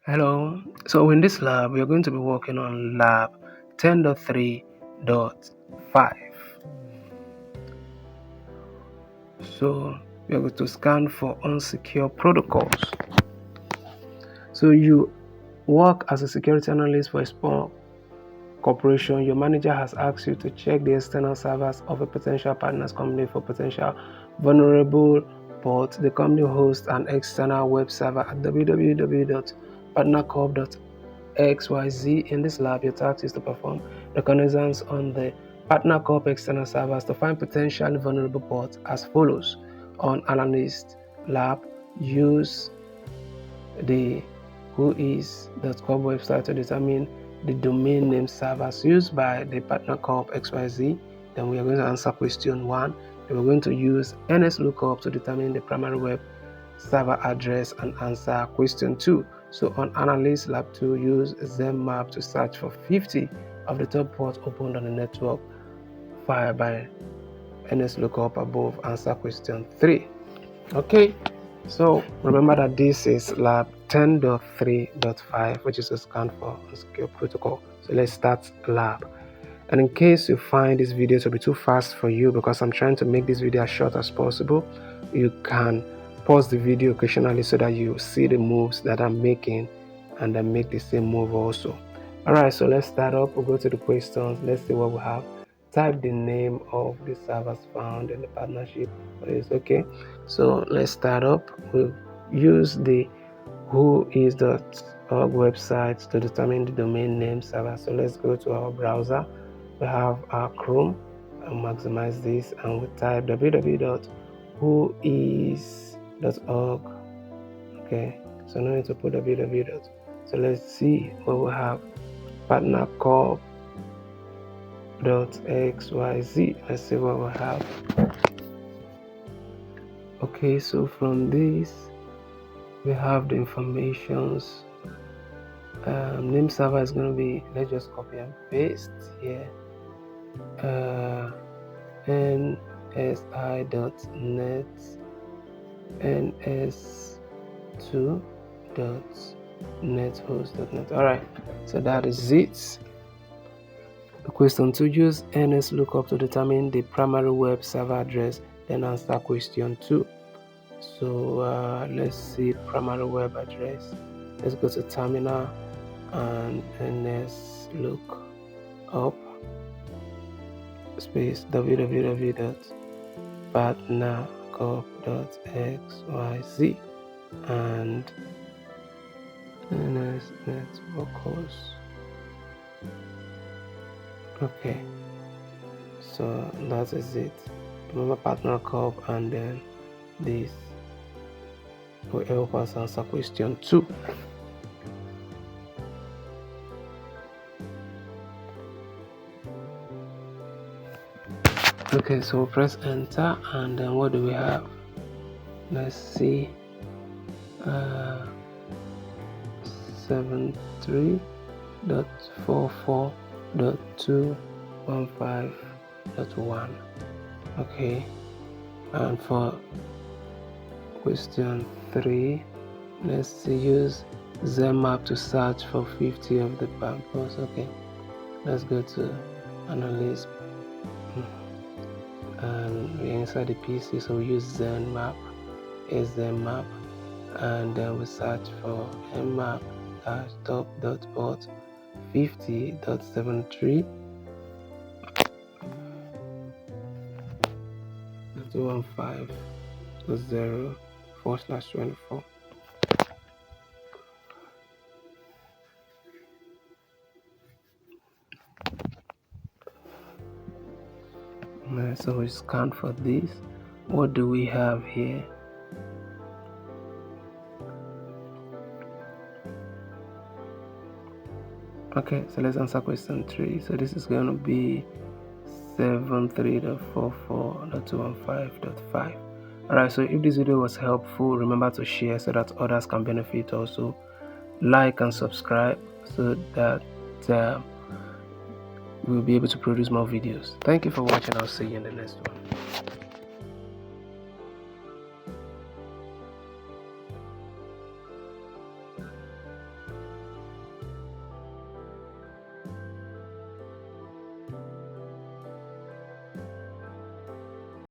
Hello, so in this lab, we are going to be working on lab 10.3.5. So we are going to scan for unsecure protocols. So you work as a security analyst for a small corporation. Your manager has asked you to check the external servers of a potential partner's company for potential vulnerable ports. The company hosts an external web server at www.partnercorp.xyz. In this lab, your task is to perform reconnaissance on the Partner Corp external servers to find potentially vulnerable ports as follows. On Analyst Lab, use the whois.com website to determine the domain name servers used by the Partner Corp XYZ. Then we are going to answer question 1. Then we're going to use NSLOOKUP to determine the primary web server address and answer question 2. So on Analyst Lab 2, use ZMAP to search for 50 of the top ports opened on the network file by NSLOOKUP above. Answer question 3. Okay, so remember that this is lab 10.3.5, which is a scan for Unsecure Protocol. So let's start lab. And in case you find this video to be too fast for you, because I'm trying to make this video as short as possible, you can pause the video occasionally so that you see the moves that I'm making and then make the same move also. Alright, so let's start up. We'll go to the questions. Let's see what we have. Type the name of the servers found in the partnership. Okay, so let's start up. We'll use the whois.org website to determine the domain name server. So let's go to our browser. We have our Chrome. I'll maximize this and we type www.whois.org. Okay, so no need to put www. So let's see what we have. partnercorp.xyz. Let's see what we have. Okay, so from this we have the informations. Name server is going to be, let's just copy and paste here, nsi.net ns2.nethost.net. all right, so that is it. Question 2, use NSLOOKUP to determine the primary web server address, then answer question 2. So let's see primary web address. Let's go to terminal and NSLOOKUP space www.partnercorp.xyz and NS networks. Okay, so that is it. Remember Partner Corp, and then this will help us answer question 2. Okay, so press enter, and then what do we have? Let's see. 73.44.215.1. okay, and for question 3, let's see, use ZMAP to search for 50 of the purpose. Okay, let's go to Analyst and we inside the PC, so we use ZMAP, and then we search for mmap-top.port 50.73.215.0/24. So we scan for this. What do we have here? Okay, so let's answer question 3. So this is going to be 73.44.215.5. Alright, so if this video was helpful, remember to share so that others can benefit also. Like and subscribe so that we'll be able to produce more videos. Thank you for watching. I'll see you in the next one.